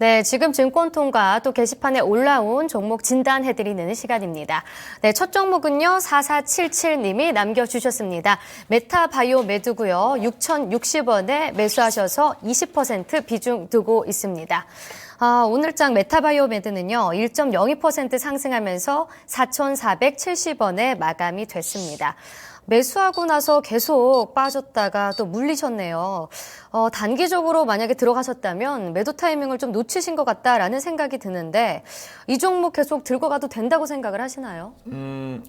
네, 지금 증권통과 또 게시판에 올라온 종목 진단해드리는 시간입니다. 네, 첫 종목은요, 4477님이 남겨주셨습니다. 메타바이오 매도고요. 6,060원에 매수하셔서 20% 비중 두고 있습니다. 오늘장 메타바이오 매드는요, 1.02% 상승하면서 4,470원에 마감이 됐습니다. 매수하고 나서 계속 빠졌다가 또 물리셨네요. 단기적으로 만약에 들어가셨다면 매도 타이밍을 좀 놓치신 것 같다라는 생각이 드는데 이 종목 계속 들고 가도 된다고 생각을 하시나요? 1월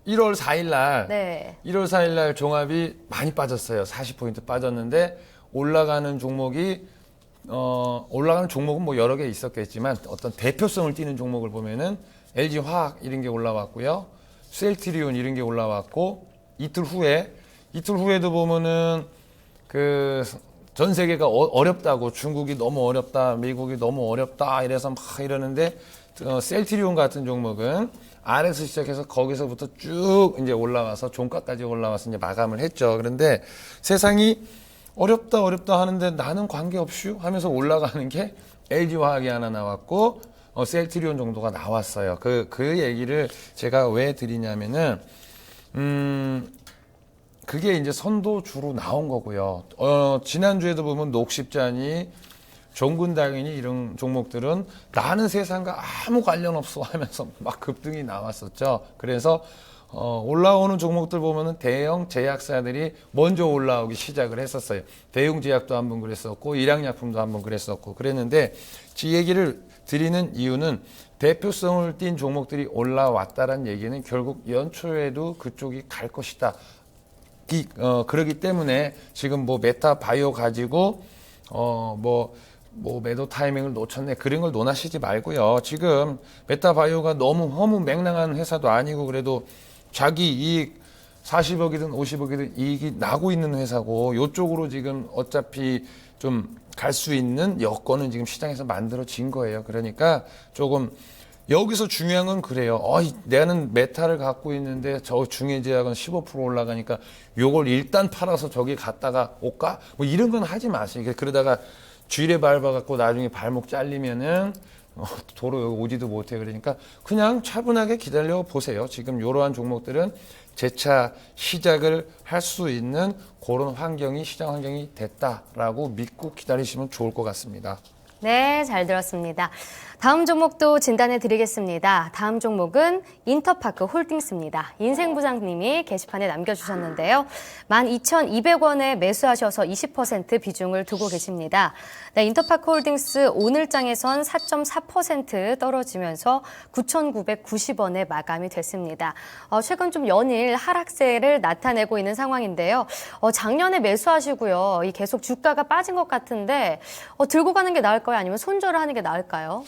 4일 날, 네. 1월 4일 날 종합이 많이 빠졌어요. 40포인트 빠졌는데 올라가는 종목이 올라가는 종목은 뭐 여러 개 있었겠지만 어떤 대표성을 띠는 종목을 보면은 LG 화학 이런 게 올라왔고요. 셀트리온 이런 게 올라왔고 이틀 후에도 보면은 전 세계가 어렵다고 중국이 너무 어렵다, 미국이 너무 어렵다 이래서 막 이러는데 셀트리온 같은 종목은 아래에서 시작해서 거기서부터 쭉 이제 올라와서 종가까지 올라와서 이제 마감을 했죠. 그런데 세상이 어렵다 하는데 나는 관계없슈 하면서 올라가는 게 LG 화학이 하나 나왔고 셀트리온 정도가 나왔어요. 그 얘기를 제가 왜 드리냐면은, 그게 이제 선도주로 나온 거고요. 지난주에도 보면 녹십자니, 종근당연히 이런 종목들은 나는 세상과 아무 관련 없어 하면서 막 급등이 나왔었죠. 그래서 올라오는 종목들 보면은 대형 제약사들이 먼저 올라오기 시작을 했었어요. 대웅제약도 한번 그랬었고, 일양약품도 한번 그랬었고, 그랬는데, 이 얘기를 드리는 이유는 대표성을 띈 종목들이 올라왔다는 얘기는 결국 연초에도 그쪽이 갈 것이다. 그러기 때문에 지금 뭐 메타바이오 가지고, 뭐 매도 타이밍을 놓쳤네. 그런 걸 논하시지 말고요. 지금 메타바이오가 너무 허무맹랑한 회사도 아니고 그래도 자기 이익 40억이든 50억이든 이익이 나고 있는 회사고 이쪽으로 지금 어차피 좀 갈 수 있는 여건은 지금 시장에서 만들어진 거예요. 그러니까 조금 여기서 중요한 건 그래요. 내는 메타를 갖고 있는데 저 중해제약은 15% 올라가니까 요걸 일단 팔아서 저기 갔다가 올까? 뭐 이런 건 하지 마세요. 그러다가 쥐레 밟아갖고 나중에 발목 잘리면은 도로 오지도 못해. 그러니까 그냥 차분하게 기다려 보세요. 지금 이러한 종목들은 재차 시작을 할 수 있는 그런 환경이 시장 환경이 됐다라고 믿고 기다리시면 좋을 것 같습니다. 네, 잘 들었습니다. 다음 종목도 진단해 드리겠습니다. 다음 종목은 인터파크 홀딩스입니다. 인생부장님이 게시판에 남겨주셨는데요. 12,200원에 매수하셔서 20% 비중을 두고 계십니다. 네, 인터파크 홀딩스 오늘장에선 4.4% 떨어지면서 9,990원에 마감이 됐습니다. 최근 좀 연일 하락세를 나타내고 있는 상황인데요. 작년에 매수하시고요. 계속 주가가 빠진 것 같은데 들고 가는 게 나을까요? 아니면 손절을 하는 게 나을까요?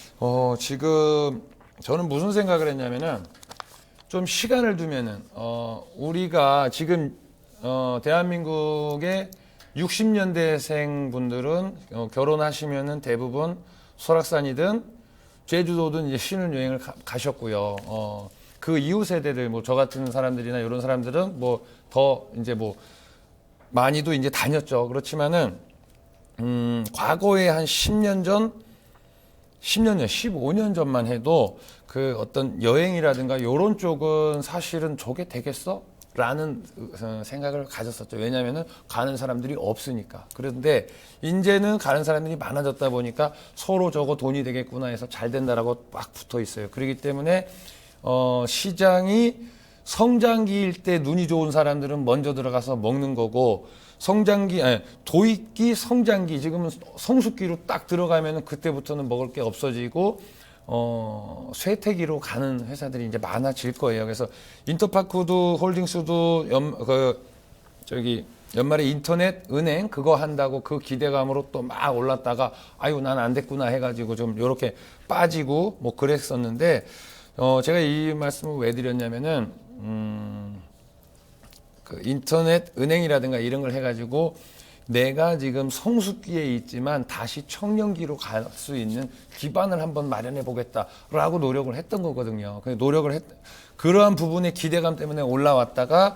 지금 저는 무슨 생각을 했냐면은 좀 시간을 두면은 우리가 지금 대한민국의 60년대생 분들은 결혼하시면은 대부분 설악산이든 제주도든 이제 신혼여행을 가셨고요. 그 이후 세대들 뭐 저 같은 사람들이나 이런 사람들은 뭐 더 이제 뭐 많이도 이제 다녔죠. 그렇지만은 과거에 한 10년 전, 15년 전만 해도 그 어떤 여행이라든가 이런 쪽은 사실은 저게 되겠어? 라는 생각을 가졌었죠. 왜냐면은 가는 사람들이 없으니까. 그런데 이제는 가는 사람들이 많아졌다 보니까 서로 저거 돈이 되겠구나 해서 잘 된다라고 막 붙어 있어요. 그렇기 때문에 시장이 성장기일 때 눈이 좋은 사람들은 먼저 들어가서 먹는 거고 도입기, 성장기, 지금은 성숙기로 딱 들어가면은 그때부터는 먹을 게 없어지고, 쇠퇴기로 가는 회사들이 이제 많아질 거예요. 그래서 인터파크도 홀딩스도 연말에 인터넷 은행 그거 한다고 그 기대감으로 또 막 올랐다가 아유, 난 안 됐구나 해가지고 좀 요렇게 빠지고 뭐 그랬었는데, 제가 이 말씀을 왜 드렸냐면은, 그 인터넷 은행이라든가 이런 걸 해가지고 내가 지금 성숙기에 있지만 다시 청년기로 갈 수 있는 기반을 한번 마련해 보겠다라고 노력을 했던 거거든요. 그러한 부분의 기대감 때문에 올라왔다가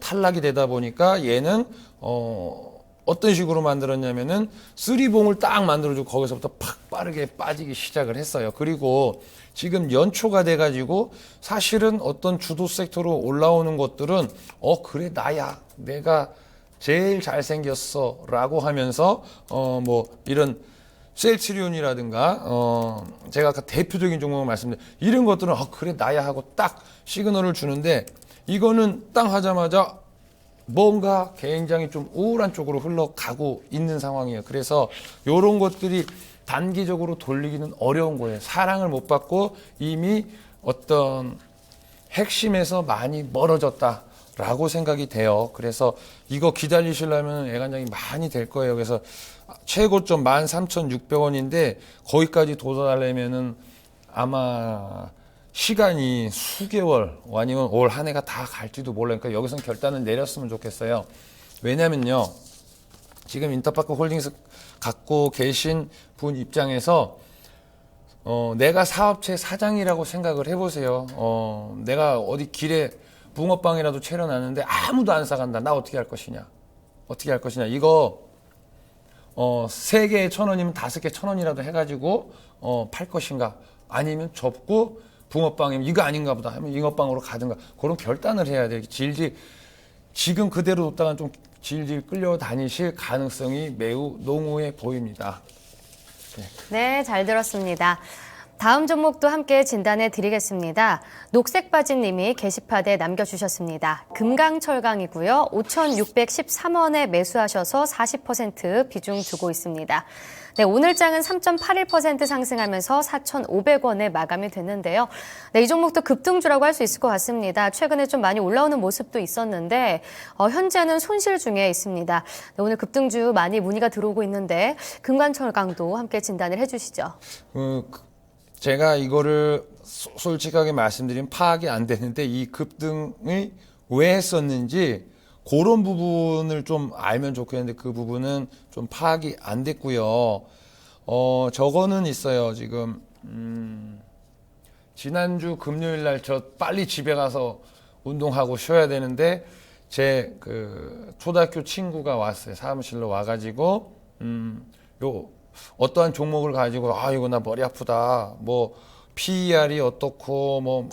탈락이 되다 보니까 얘는 어떤 식으로 만들었냐면은 쓰리봉을 딱 만들어주고 거기서부터 팍 빠르게 빠지기 시작을 했어요. 그리고 지금 연초가 돼가지고 사실은 어떤 주도 섹터로 올라오는 것들은 그래 나야 내가 제일 잘생겼어 라고 하면서 뭐 이런 셀트리온이라든가 제가 아까 대표적인 종목을 말씀드린 이런 것들은 그래 나야 하고 딱 시그널을 주는데 이거는 땅 하자마자 뭔가 굉장히 좀 우울한 쪽으로 흘러가고 있는 상황이에요. 그래서 이런 것들이 단기적으로 돌리기는 어려운 거예요. 사랑을 못 받고 이미 어떤 핵심에서 많이 멀어졌다라고 생각이 돼요. 그래서 이거 기다리시려면 애간장이 많이 될 거예요. 그래서 최고점 13,600원인데 거기까지 도달하려면은 아마 시간이 수개월 아니면 올 한 해가 다 갈지도 몰라요. 그러니까 여기서는 결단을 내렸으면 좋겠어요. 왜냐면요. 지금 인터파크 홀딩스 갖고 계신 분 입장에서 내가 사업체 사장이라고 생각을 해보세요. 내가 어디 길에 붕어빵이라도 채려놨는데 아무도 안 사간다. 나 어떻게 할 것이냐. 어떻게 할 것이냐. 이거 3개에 1,000원이면 5개 1,000원이라도 해가지고 팔 것인가. 아니면 접고 붕어빵이면 이거 아닌가 보다 하면 잉어빵으로 가든가. 그런 결단을 해야 돼. 지금 그대로 뒀다가 좀 질질 끌려다니실 가능성이 매우 농후해 보입니다. 네, 잘 들었습니다. 다음 종목도 함께 진단해 드리겠습니다. 녹색바지님이 게시판에 남겨주셨습니다. 금강철강이고요. 5,613원에 매수하셔서 40% 비중 두고 있습니다. 네, 오늘장은 3.81% 상승하면서 4,500원에 마감이 됐는데요. 네, 이 종목도 급등주라고 할 수 있을 것 같습니다. 최근에 좀 많이 올라오는 모습도 있었는데 현재는 손실 중에 있습니다. 네, 오늘 급등주 많이 문의가 들어오고 있는데 금강철강도 함께 진단을 해주시죠. 제가 이거를 솔직하게 말씀드리면 파악이 안 되는데 이 급등을 왜 했었는지 그런 부분을 좀 알면 좋겠는데 그 부분은 좀 파악이 안 됐고요. 저거는 있어요. 지금 지난주 금요일 날 저 빨리 집에 가서 운동하고 쉬어야 되는데 제 그 초등학교 친구가 왔어요. 사무실로 와가지고 어떠한 종목을 가지고 이거 나 머리 아프다 뭐 PER이 어떻고 뭐 막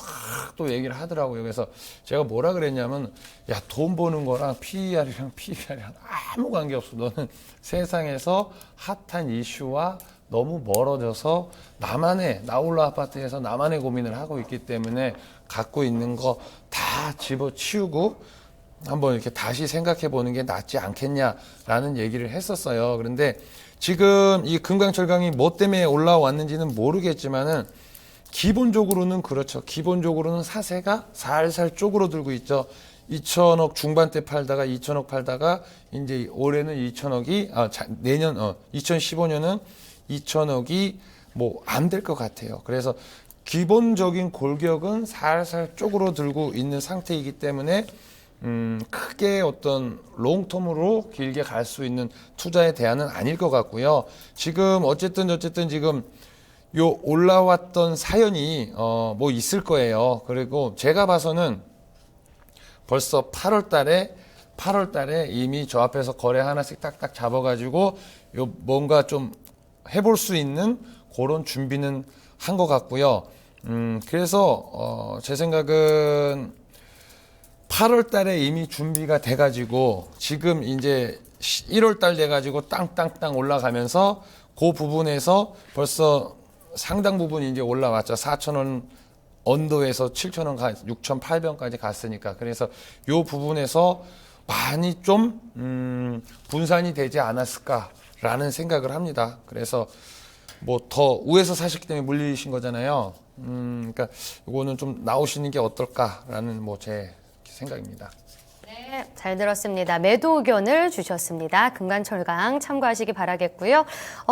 또 얘기를 하더라고요. 그래서 제가 뭐라 그랬냐면 야, 돈 버는 거랑 PER이랑 PBR이랑 아무 관계 없어. 너는 세상에서 핫한 이슈와 너무 멀어져서 나홀로 아파트에서 나만의 고민을 하고 있기 때문에 갖고 있는 거 다 집어치우고 한번 이렇게 다시 생각해 보는 게 낫지 않겠냐라는 얘기를 했었어요. 그런데 지금 이 금강철강이 뭐 때문에 올라왔는지는 모르겠지만은 기본적으로는 그렇죠. 기본적으로는 사세가 살살 쪼그러들고 있죠. 2천억 중반대 팔다가 2천억 팔다가 이제 올해는 2천억이 내년 2015년은 2천억이 뭐 안 될 것 같아요. 그래서 기본적인 골격은 살살 쪼그러들고 있는 상태이기 때문에 크게 어떤 롱텀으로 길게 갈 수 있는 투자의 대안은 아닐 것 같고요. 지금 어쨌든 지금 요 올라왔던 사연이 뭐 있을 거예요. 그리고 제가 봐서는 벌써 8월 달에 이미 저 앞에서 거래 하나씩 딱딱 잡아가지고 요 뭔가 좀 해볼 수 있는 그런 준비는 한 것 같고요. 그래서 제 생각은 8월 달에 이미 준비가 돼가지고 지금 이제 1월 달 돼가지고 땅땅땅 올라가면서 그 부분에서 벌써 상당 부분 이제 올라왔죠. 4,000원 언더에서 7,000원 6,800원까지 갔으니까. 그래서 요 부분에서 많이 좀 분산이 되지 않았을까라는 생각을 합니다. 그래서 뭐 더 우에서 사셨기 때문에 물리신 거잖아요. 그러니까 이거는 좀 나오시는 게 어떨까라는 뭐 제 생각입니다. 네, 잘 들었습니다. 매도 의견을 주셨습니다. 금강철강 참고하시기 바라겠고요.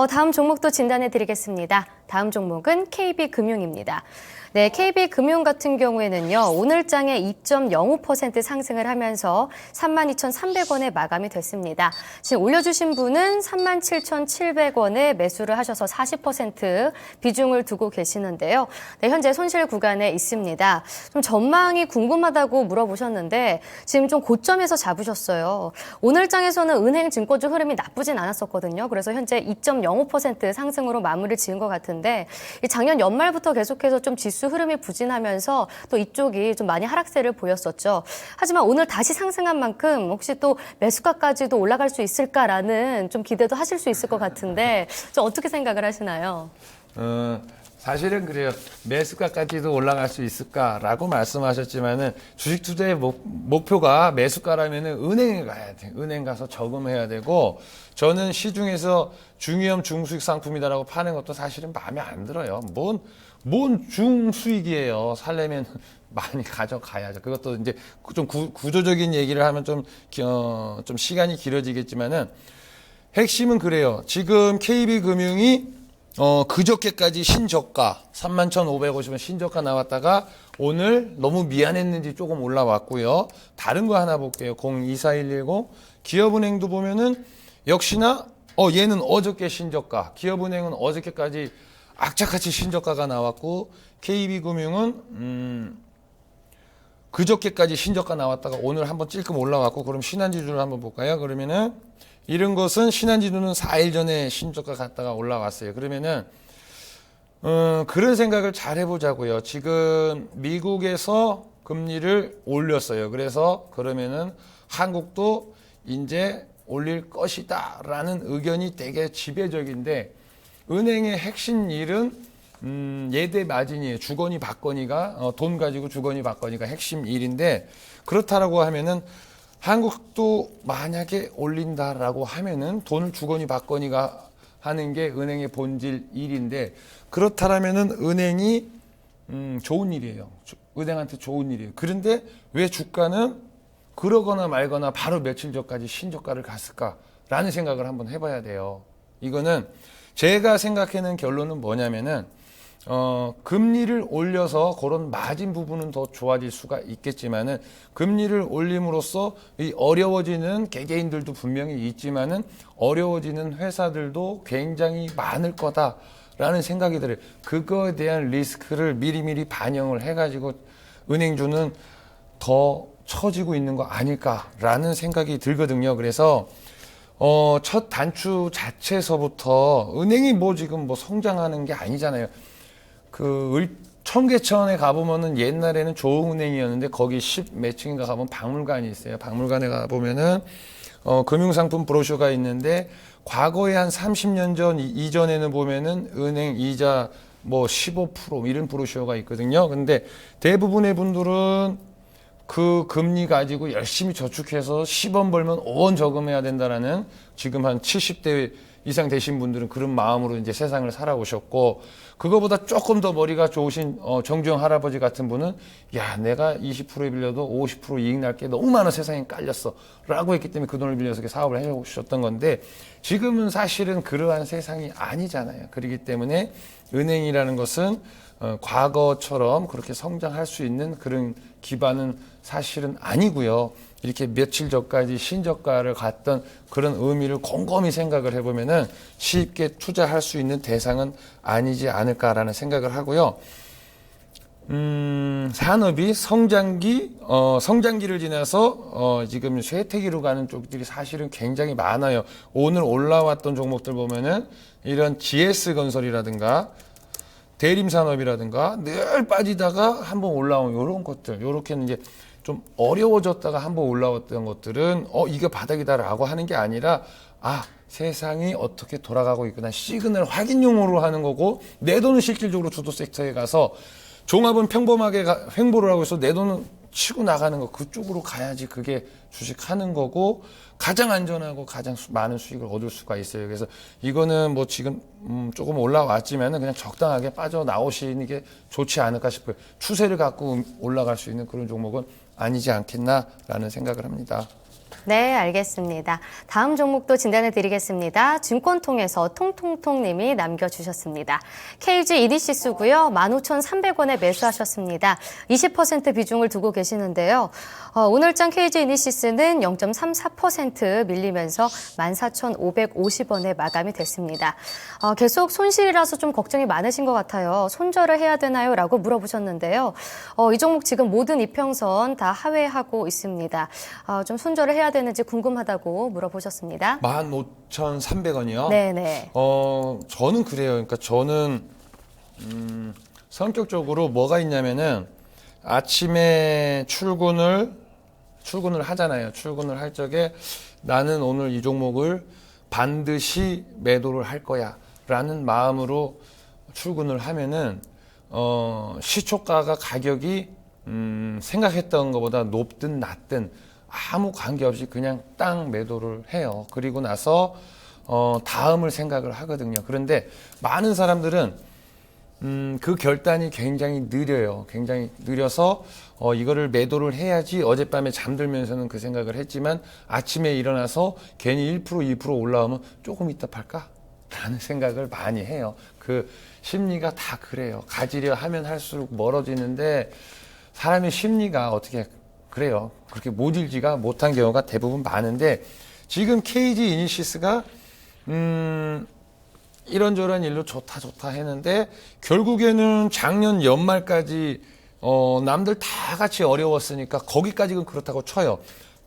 다음 종목도 진단해 드리겠습니다. 다음 종목은 KB금융입니다. 네, KB금융 같은 경우에는요, 오늘 장에 2.05% 상승을 하면서 32,300원에 마감이 됐습니다. 지금 올려주신 분은 37,700원에 매수를 하셔서 40% 비중을 두고 계시는데요. 네, 현재 손실 구간에 있습니다. 좀 전망이 궁금하다고 물어보셨는데 지금 좀 고점에서 잡으셨어요. 오늘 장에서는 은행 증권주 흐름이 나쁘진 않았었거든요. 그래서 현재 2.05% 상승으로 마무리를 지은 것 같은데 작년 연말부터 계속해서 좀 지수 흐름이 부진하면서 또 이쪽이 좀 많이 하락세를 보였었죠. 하지만 오늘 다시 상승한 만큼 혹시 또 매수가까지도 올라갈 수 있을까라는 좀 기대도 하실 수 있을 것 같은데 좀 어떻게 생각을 하시나요? 사실은 그래요. 매수가까지도 올라갈 수 있을까라고 말씀하셨지만은 주식 투자의 목표가 매수가라면은 은행에 가야 돼. 은행 가서 저금해야 되고 저는 시중에서 중위험 중수익 상품이다라고 파는 것도 사실은 마음에 안 들어요. 뭔 중수익이에요. 살려면 많이 가져가야죠. 그것도 이제 좀 구조적인 얘기를 하면 좀 시간이 길어지겠지만은 핵심은 그래요. 지금 KB금융이 그저께까지 신저가 31,550원 신저가 나왔다가 오늘 너무 미안했는지 조금 올라왔고요. 다른 거 하나 볼게요. 024110 기업은행도 보면은 역시나 얘는 어저께 신저가, 기업은행은 어저께까지 악착같이 신저가가 나왔고 KB금융은 그저께까지 신저가 나왔다가 오늘 한번 찔끔 올라왔고 그럼 신한지주를 한번 볼까요? 그러면은 이런 것은 신한지주는 4일 전에 신저가 갔다가 올라왔어요. 그러면은 그런 생각을 잘 해보자고요. 지금 미국에서 금리를 올렸어요. 그래서 그러면은 한국도 이제 올릴 것이다라는 의견이 되게 지배적인데 은행의 핵심 일은 예대 마진이에요. 주거니 받거니가 돈 가지고 주거니 받거니가 핵심 일인데 그렇다라고 하면은 한국도 만약에 올린다라고 하면은 돈을 주거니 받거니가 하는 게 은행의 본질 일인데 그렇다라면은 은행이 좋은 일이에요. 은행한테 좋은 일이에요. 그런데 왜 주가는 그러거나 말거나 바로 며칠 전까지 신저가를 갔을까라는 생각을 한번 해봐야 돼요. 이거는 제가 생각하는 결론은 뭐냐면은 금리를 올려서 그런 마진 부분은 더 좋아질 수가 있겠지만은 금리를 올림으로써 이 어려워지는 개개인들도 분명히 있지만은 어려워지는 회사들도 굉장히 많을 거다라는 생각이 들어요. 그거에 대한 리스크를 미리미리 반영을 해가지고 은행주는 더 처지고 있는 거 아닐까라는 생각이 들거든요. 그래서 첫 단추 자체에서부터 은행이 지금 성장하는 게 아니잖아요. 청계천에 가보면은 옛날에는 조흥은행이었는데 거기 10 몇 층인가 가보면 박물관이 있어요. 박물관에 가보면은 금융상품 브로셔가 있는데 과거에 한 30년 전 이전에는 보면은 은행 이자 15% 이런 브로셔가 있거든요. 근데 대부분의 분들은 그 금리 가지고 열심히 저축해서 10원 벌면 5원 저금해야 된다라는 지금 한 70대 이상 되신 분들은 그런 마음으로 이제 세상을 살아오셨고 그거보다 조금 더 머리가 좋으신 정주영 할아버지 같은 분은 야 내가 20%에 빌려도 50% 이익 날 게 너무 많아 세상에 깔렸어 라고 했기 때문에 그 돈을 빌려서 사업을 해오셨던 건데 지금은 사실은 그러한 세상이 아니잖아요. 그렇기 때문에 은행이라는 것은 과거처럼 그렇게 성장할 수 있는 그런 기반은 사실은 아니고요. 이렇게 며칠 전까지 신저가를 갔던 그런 의미를 곰곰이 생각을 해보면은 쉽게 투자할 수 있는 대상은 아니지 않을까라는 생각을 하고요. 산업이 성장기를 지나서 지금 쇠퇴기로 가는 쪽들이 사실은 굉장히 많아요. 오늘 올라왔던 종목들 보면은 이런 GS건설이라든가 대림산업이라든가 늘 빠지다가 한번 올라온 이런 것들, 요렇게는 이제 좀 어려워졌다가 한번 올라왔던 것들은 이게 바닥이다라고 하는 게 아니라 세상이 어떻게 돌아가고 있구나 시그널 확인용으로 하는 거고 내 돈은 실질적으로 주도 섹터에 가서 종합은 평범하게 횡보를 하고 있어 내 돈은 치고 나가는 거 그쪽으로 가야지 그게 주식하는 거고 가장 안전하고 가장 많은 수익을 얻을 수가 있어요. 그래서 이거는 지금 조금 올라왔지만은 그냥 적당하게 빠져나오시는 게 좋지 않을까 싶어요. 추세를 갖고 올라갈 수 있는 그런 종목은 아니지 않겠나라는 생각을 합니다. 네, 알겠습니다. 다음 종목도 진단해 드리겠습니다. 증권통에서 통통통님이 남겨주셨습니다. KG 이니시스고요. 15,300원에 매수하셨습니다. 20% 비중을 두고 계시는데요. 오늘장 KG 이니시스는 0.34% 밀리면서 14,550원에 마감이 됐습니다. 계속 손실이라서 좀 걱정이 많으신 것 같아요. 손절을 해야 되나요? 라고 물어보셨는데요. 이 종목 지금 모든 이평선 다 하회하고 있습니다. 좀 손절을 해야 되는지 궁금하다고 물어보셨습니다. 15,300원이요? 네네. 저는 그래요. 그러니까 저는 성격적으로 뭐가 있냐면은 아침에 출근을 하잖아요. 출근을 할 적에 나는 오늘 이 종목을 반드시 매도를 할 거야 라는 마음으로 출근을 하면은 시초가가 가격이 생각했던 것보다 높든 낮든 아무 관계없이 그냥 딱 매도를 해요. 그리고 나서 다음을 생각을 하거든요. 그런데 많은 사람들은 그 결단이 굉장히 느려요. 굉장히 느려서 이거를 매도를 해야지 어젯밤에 잠들면서는 그 생각을 했지만 아침에 일어나서 괜히 1% 2% 올라오면 조금 이따 팔까? 라는 생각을 많이 해요. 그 심리가 다 그래요. 가지려 하면 할수록 멀어지는데 사람의 심리가 어떻게 그래요. 그렇게 모질지가 못한 경우가 대부분 많은데 지금 KG 이니시스가 이런저런 일로 좋다 했는데 결국에는 작년 연말까지 남들 다 같이 어려웠으니까 거기까지는 그렇다고 쳐요.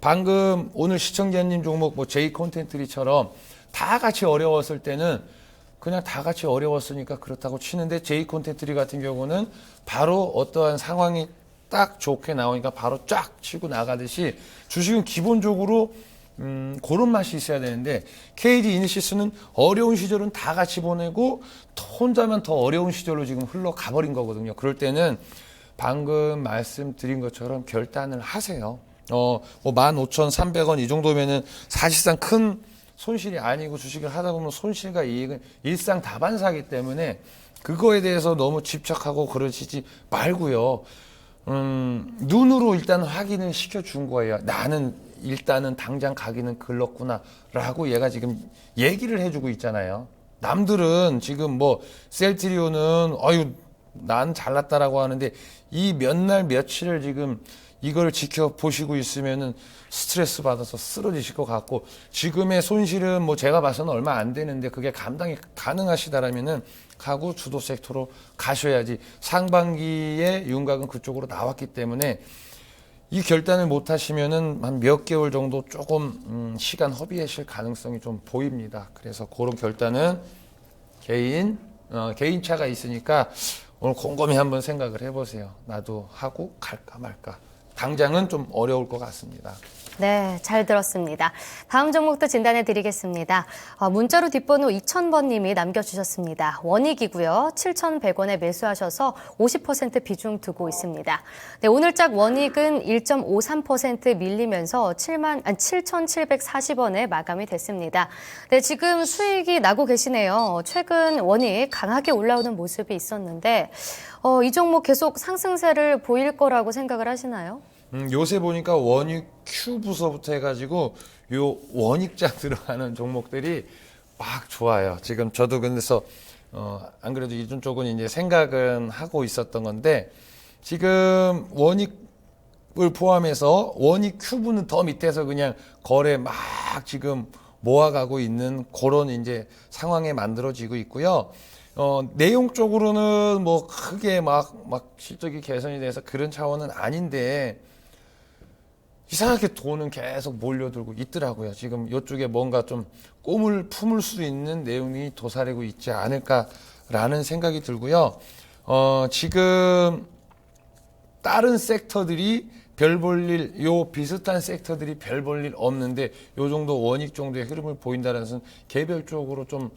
방금 오늘 시청자님 종목 뭐 J 콘텐츠리처럼 다 같이 어려웠을 때는 그냥 다 같이 어려웠으니까 그렇다고 치는데 J 콘텐츠리 같은 경우는 바로 어떠한 상황이 딱 좋게 나오니까 바로 쫙 치고 나가듯이 주식은 기본적으로 그런 맛이 있어야 되는데 KG 이니시스는 어려운 시절은 다 같이 보내고 혼자만 더 어려운 시절로 지금 흘러가 버린 거거든요. 그럴 때는 방금 말씀드린 것처럼 결단을 하세요. 뭐 15,300원 이 정도면은 사실상 큰 손실이 아니고 주식을 하다 보면 손실과 이익은 일상다반사이기 때문에 그거에 대해서 너무 집착하고 그러시지 말고요. 눈으로 일단 확인을 시켜준 거예요. 나는 일단은 당장 가기는 글렀구나 라고 얘가 지금 얘기를 해주고 있잖아요. 남들은 지금 뭐 셀트리온은 난 잘났다라고 하는데 이 몇 날 며칠을 지금 이걸 지켜보시고 있으면은 스트레스 받아서 쓰러지실 것 같고 지금의 손실은 뭐 제가 봐서는 얼마 안 되는데 그게 감당이 가능하시다라면은 가구 주도 섹터로 가셔야지 상반기에 윤곽은 그쪽으로 나왔기 때문에 이 결단을 못 하시면은 한 몇 개월 정도 조금 시간 허비하실 가능성이 좀 보입니다. 그래서 그런 결단은 개인차가 있으니까 오늘 곰곰이 한번 생각을 해보세요. 나도 하고 갈까 말까. 당장은 좀 어려울 것 같습니다. 네, 잘 들었습니다. 다음 종목도 진단해 드리겠습니다. 문자로 뒷번호 2000번님이 남겨주셨습니다. 원익이고요. 7,100원에 매수하셔서 50% 비중 두고 있습니다. 네, 오늘짝 원익은 1.53% 밀리면서 7,740원에 마감이 됐습니다. 네, 지금 수익이 나고 계시네요. 최근 원익 강하게 올라오는 모습이 있었는데 이 종목 계속 상승세를 보일 거라고 생각을 하시나요? 요새 보니까 원익 큐부서부터 해가지고 요 원익장 들어가는 종목들이 막 좋아요. 지금 저도 그래서 안 그래도 이쪽 쪽은 이제 생각은 하고 있었던 건데 지금 원익을 포함해서 원익 큐브는 더 밑에서 그냥 거래 막 지금 모아가고 있는 그런 이제 상황에 만들어지고 있고요. 내용적으로는 뭐 크게 막 실적이 개선이 돼서 그런 차원은 아닌데 이상하게 돈은 계속 몰려들고 있더라고요. 지금 이쪽에 뭔가 좀 꿈을 품을 수 있는 내용이 도사리고 있지 않을까라는 생각이 들고요. 지금 다른 섹터들이 별 볼 일, 요 비슷한 섹터들이 별 볼 일 없는데 요 정도 원익 정도의 흐름을 보인다는 것은 개별적으로 좀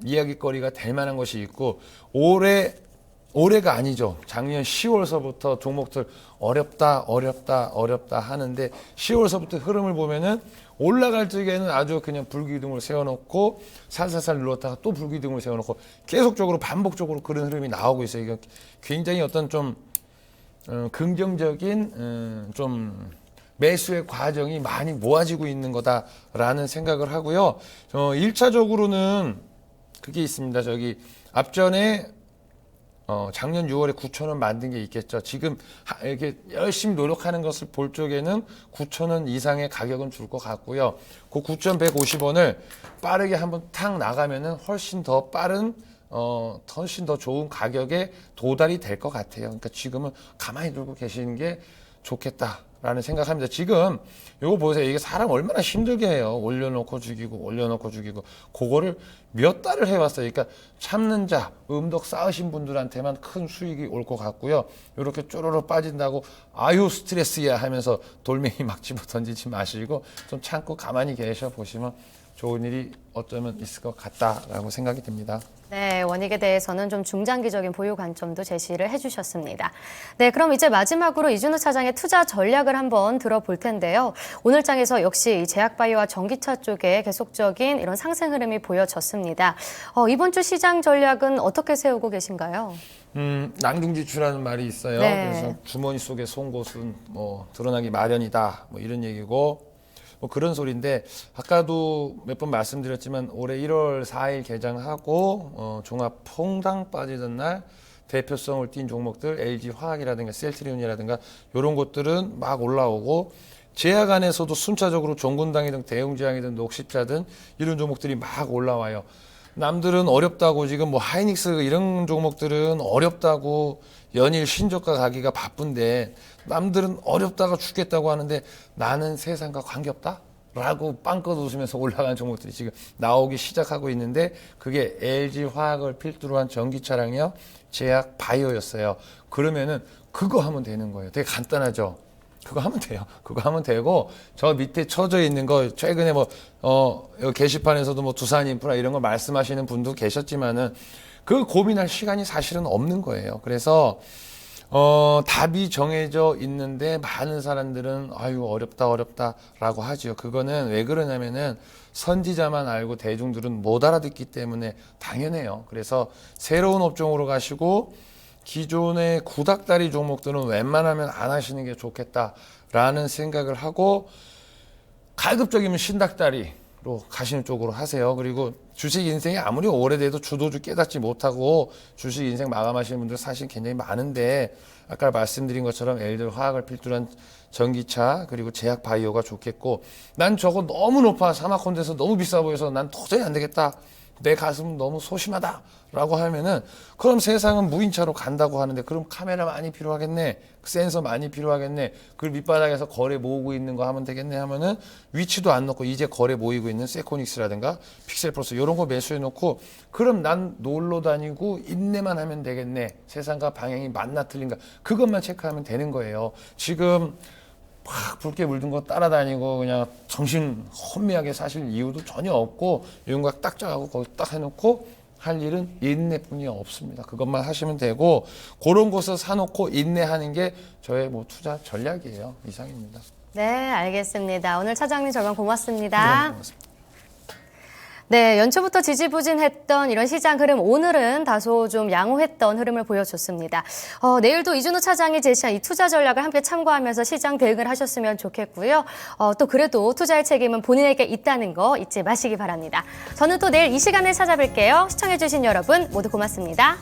이야기거리가 될 만한 것이 있고 올해가 아니죠. 작년 10월서부터 종목들 어렵다 하는데 10월서부터 흐름을 보면은 올라갈 적에는 아주 그냥 불기둥을 세워놓고 살살살 눌렀다가 또 불기둥을 세워놓고 계속적으로 반복적으로 그런 흐름이 나오고 있어요. 이거 굉장히 어떤 좀 긍정적인 좀 매수의 과정이 많이 모아지고 있는 거다라는 생각을 하고요. 1차적으로는 그게 있습니다. 저기 앞전에 작년 6월에 9,000원 만든 게 있겠죠. 지금 이렇게 열심히 노력하는 것을 볼 적에는 9,000원 이상의 가격은 줄 것 같고요. 그 9,150원을 빠르게 한번 탁 나가면은 훨씬 더 빠른 훨씬 더 좋은 가격에 도달이 될 것 같아요. 그러니까 지금은 가만히 두고 계시는 게 좋겠다라는 생각합니다. 지금 요거 보세요. 이게 사람 얼마나 힘들게 해요. 올려놓고 죽이고 올려놓고 죽이고 그거를 몇 달을 해왔어요. 그러니까 참는 자, 음덕 쌓으신 분들한테만 큰 수익이 올 것 같고요. 이렇게 쪼르르 빠진다고 아유 스트레스야 하면서 돌멩이 막 집어 던지지 마시고 좀 참고 가만히 계셔 보시면 좋은 일이 어쩌면 있을 것 같다라고 생각이 듭니다. 네, 원익에 대해서는 좀 중장기적인 보유 관점도 제시를 해주셨습니다. 네, 그럼 이제 마지막으로 이준우 차장의 투자 전략을 한번 들어볼 텐데요. 오늘 장에서 역시 이 제약바이오와 전기차 쪽에 계속적인 이런 상승 흐름이 보여졌습니다. 이번 주 시장 전략은 어떻게 세우고 계신가요? 낭중지추라는 말이 있어요. 네. 그래서 주머니 속의 송곳은 뭐 드러나기 마련이다. 뭐 이런 얘기고. 뭐 그런 소리인데 아까도 몇 번 말씀드렸지만 올해 1월 4일 개장하고 종합 퐁당 빠지던 날 대표성을 띈 종목들 LG화학이라든가 셀트리온이라든가 이런 것들은 막 올라오고 제약 안에서도 순차적으로 종군당이든 대웅제약이든 녹십자든 이런 종목들이 막 올라와요. 남들은 어렵다고 지금 뭐 하이닉스 이런 종목들은 어렵다고 연일 신저가 가기가 바쁜데 남들은 어렵다가 죽겠다고 하는데 나는 세상과 관계없다? 라고 빵긋 웃으면서 올라가는 종목들이 지금 나오기 시작하고 있는데 그게 LG화학을 필두로 한 전기차량이요. 제약 바이오였어요. 그러면은 그거 하면 되는 거예요. 되게 간단하죠. 그거 하면 돼요. 그거 하면 되고 저 밑에 쳐져 있는 거 최근에 여기 게시판에서도 뭐 두산인프라 이런 거 말씀하시는 분도 계셨지만은 그 고민할 시간이 사실은 없는 거예요. 그래서 답이 정해져 있는데 많은 사람들은 아유 어렵다라고 하죠. 그거는 왜 그러냐면은 선지자만 알고 대중들은 못 알아듣기 때문에 당연해요. 그래서 새로운 업종으로 가시고 기존의 구닥다리 종목들은 웬만하면 안 하시는 게 좋겠다라는 생각을 하고 가급적이면 신닥다리로 가시는 쪽으로 하세요. 그리고 주식 인생이 아무리 오래돼도 주도주 깨닫지 못하고 주식 인생 마감하시는 분들 사실 굉장히 많은데 아까 말씀드린 것처럼 예를 들어 화학을 필두로 한 전기차 그리고 제약 바이오가 좋겠고 난 저거 너무 높아 사마콘에서 너무 비싸 보여서 난 도저히 안 되겠다. 내 가슴은 너무 소심하다 라고 하면은 그럼 세상은 무인차로 간다고 하는데 그럼 카메라 많이 필요하겠네 센서 많이 필요하겠네 그 밑바닥에서 거래 모으고 있는 거 하면 되겠네 하면은 위치도 안 놓고 이제 거래 모이고 있는 세코닉스라든가 픽셀플러스 이런 거 매수해 놓고 그럼 난 놀러 다니고 인내만 하면 되겠네 세상과 방향이 맞나 틀린가 그것만 체크하면 되는 거예요. 지금 막 붉게 물든 거 따라다니고 그냥 정신 혼미하게 사실 이유도 전혀 없고 윤곽 딱 짜고 거기 딱 해놓고 할 일은 인내뿐이 없습니다. 그것만 하시면 되고 그런 곳을 사놓고 인내하는 게 저의 뭐 투자 전략이에요. 이상입니다. 네, 알겠습니다. 오늘 차장님 정말 고맙습니다. 네, 고맙습니다. 네, 연초부터 지지부진했던 이런 시장 흐름 오늘은 다소 좀 양호했던 흐름을 보여줬습니다. 내일도 이준우 차장이 제시한 이 투자 전략을 함께 참고하면서 시장 대응을 하셨으면 좋겠고요. 또 그래도 투자의 책임은 본인에게 있다는 거 잊지 마시기 바랍니다. 저는 또 내일 이 시간에 찾아뵐게요. 시청해주신 여러분 모두 고맙습니다.